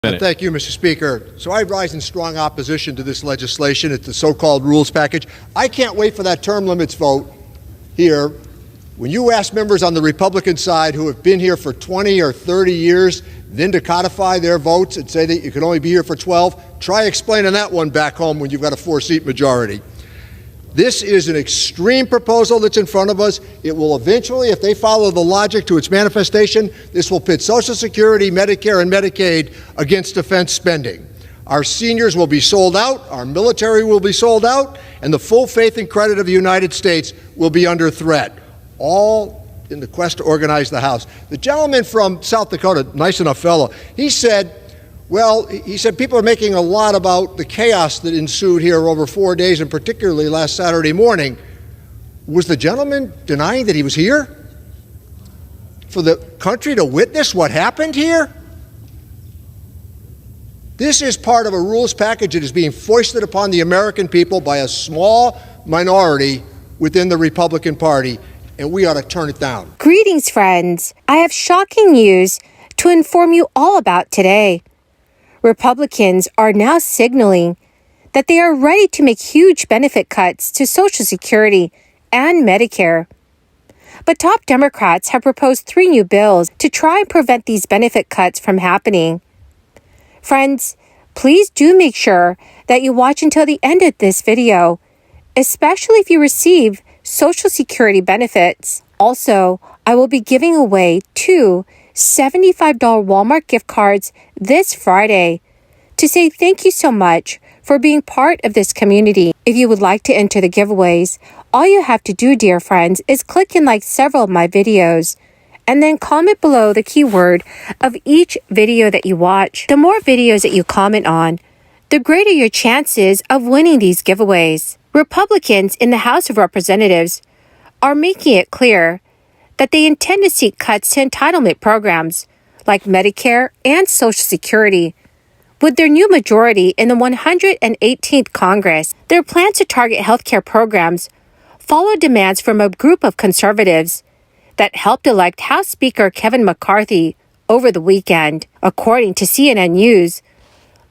Thank you, Mr. Speaker. So I rise in strong opposition to this legislation. It's the so-called rules package. I can't wait for that term limits vote here. When you ask members on the Republican side who have been here for 20 or 30 years, then to codify their votes and say that you can only be here for 12, try explaining that one back home when you've got a 4-seat majority. This is an extreme proposal that's in front of us. It will eventually, if they follow the logic to its manifestation, this will pit Social Security, Medicare, and Medicaid against defense spending. Our seniors will be sold out, our military will be sold out, and the full faith and credit of the United States will be under threat, all in the quest to organize the House. The gentleman from South Dakota, nice enough fellow, he said people are making a lot about the chaos that ensued here over 4 days, and particularly last Saturday morning. Was the gentleman denying that he was here for the country to witness what happened here? This is part of a rules package that is being foisted upon the American people by a small minority within the Republican Party, and we ought to turn it down. Greetings, friends. I have shocking news to inform you all about today. Republicans are now signaling that they are ready to make huge benefit cuts to Social Security and Medicare. But top Democrats have proposed 3 new bills to try and prevent these benefit cuts from happening. Friends, please do make sure that you watch until the end of this video, especially if you receive Social Security benefits. Also, I will be giving away 2 $75 Walmart gift cards this Friday to say thank you so much for being part of this community. If you would like to enter the giveaways, all you have to do, dear friends, is click and like several of my videos and then comment below the keyword of each video that you watch. The more videos that you comment on, the greater your chances of winning these giveaways. Republicans in the House of Representatives are making it clear that they intend to seek cuts to entitlement programs like Medicare and Social Security. With their new majority in the 118th Congress, their plans to target healthcare programs follow demands from a group of conservatives that helped elect House Speaker Kevin McCarthy over the weekend. According to CNN News,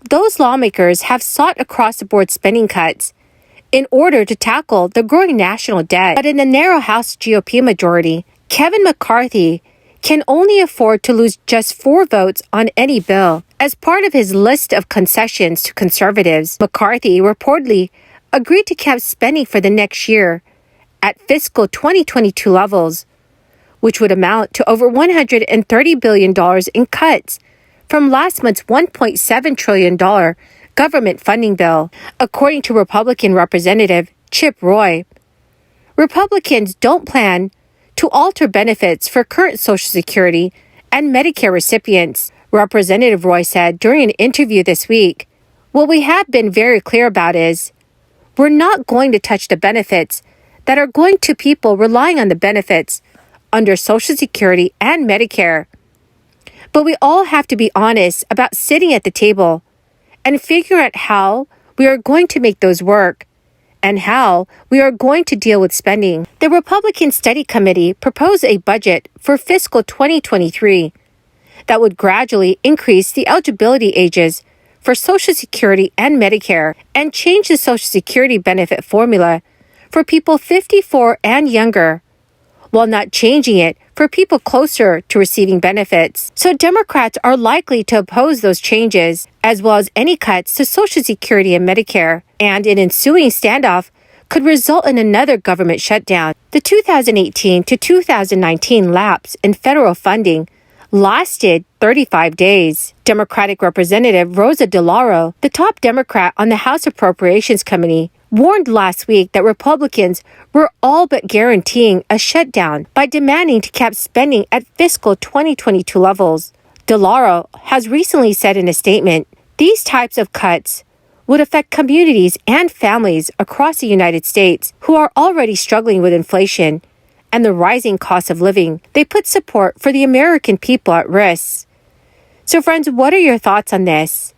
those lawmakers have sought across-the-board spending cuts in order to tackle the growing national debt. But in the narrow House GOP majority, Kevin McCarthy can only afford to lose just 4 votes on any bill. As part of his list of concessions to conservatives, McCarthy reportedly agreed to cap spending for the next year at fiscal 2022 levels, which would amount to over $130 billion in cuts from last month's $1.7 trillion government funding bill. According to Republican Representative Chip Roy, Republicans don't plan to alter benefits for current Social Security and Medicare recipients. Representative Roy said during an interview this week, "What we have been very clear about is we're not going to touch the benefits that are going to people relying on the benefits under Social Security and Medicare. But we all have to be honest about sitting at the table and figure out how we are going to make those work and how we are going to deal with spending." The Republican Study Committee proposed a budget for fiscal 2023 that would gradually increase the eligibility ages for Social Security and Medicare and change the Social Security benefit formula for people 54 and younger, while not changing it for people closer to receiving benefits. So Democrats are likely to oppose those changes, as well as any cuts to Social Security and Medicare, and an ensuing standoff could result in another government shutdown. The 2018 to 2019 lapse in federal funding lasted 35 days. Democratic Representative Rosa DeLauro, the top Democrat on the House Appropriations Committee, warned last week that Republicans were all but guaranteeing a shutdown by demanding to cap spending at fiscal 2022 levels. DeLauro has recently said in a statement, "These types of cuts would affect communities and families across the United States who are already struggling with inflation and the rising cost of living. They put support for the American people at risk." So friends, what are your thoughts on this?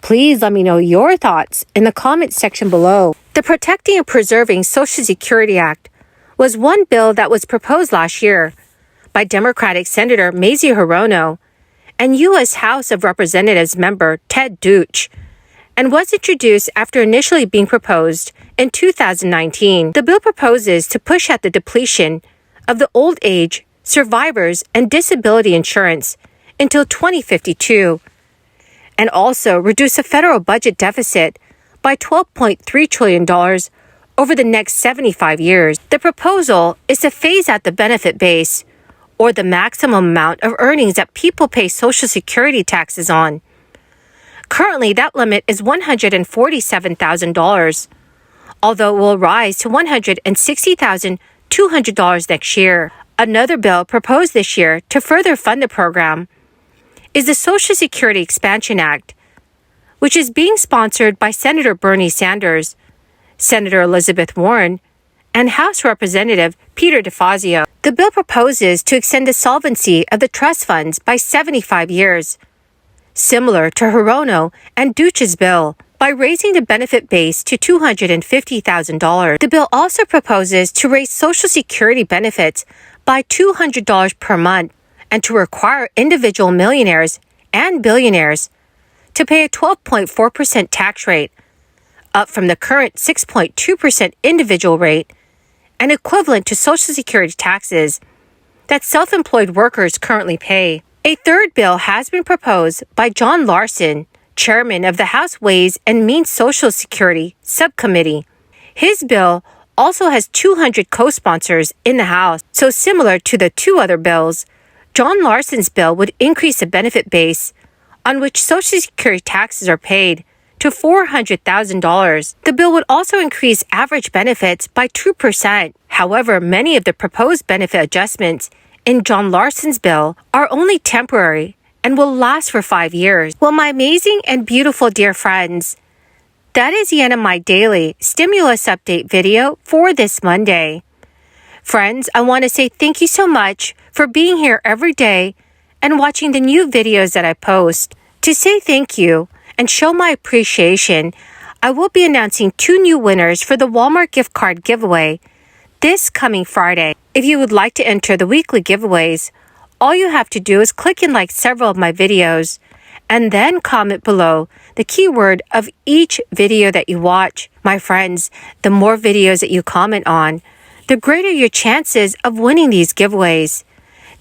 Please let me know your thoughts in the comments section below. The Protecting and Preserving Social Security Act was one bill that was proposed last year by Democratic Senator Mazie Hirono and U.S. House of Representatives member Ted Deutsch, and was introduced after initially being proposed in 2019. The bill proposes to push out the depletion of the old age, survivors, and disability insurance until 2052, and also reduce the federal budget deficit by $12.3 trillion over the next 75 years. The proposal is to phase out the benefit base, or the maximum amount of earnings that people pay Social Security taxes on. Currently, that limit is $147,000, although it will rise to $160,200 next year. Another bill proposed this year to further fund the program is the Social Security Expansion Act, which is being sponsored by Senator Bernie Sanders, Senator Elizabeth Warren, and House Representative Peter DeFazio. The bill proposes to extend the solvency of the trust funds by 75 years, similar to Hirono and Deutsch's bill, by raising the benefit base to $250,000. The bill also proposes to raise Social Security benefits by $200 per month and to require individual millionaires and billionaires to pay a 12.4% tax rate, up from the current 6.2% individual rate and equivalent to Social Security taxes that self-employed workers currently pay. A third bill has been proposed by John Larson, chairman of the House Ways and Means Social Security Subcommittee. His bill also has 200 co-sponsors in the House, so similar to the two other bills, John Larson's bill would increase the benefit base on which Social Security taxes are paid to $400,000. The bill would also increase average benefits by 2%. However, many of the proposed benefit adjustments in John Larson's bill are only temporary and will last for 5 years. Well, my amazing and beautiful dear friends, that is the end of my daily stimulus update video for this Monday. Friends, I want to say thank you so much for being here every day and watching the new videos that I post. To say thank you and show my appreciation, I will be announcing 2 new winners for the Walmart gift card giveaway this coming Friday. If you would like to enter the weekly giveaways, all you have to do is click and like several of my videos and then comment below the keyword of each video that you watch. My friends, the more videos that you comment on, the greater your chances of winning these giveaways.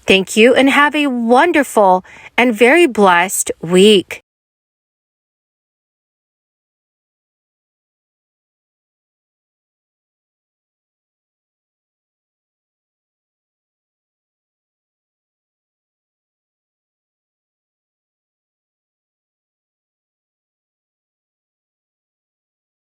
Thank you and have a wonderful and very blessed week.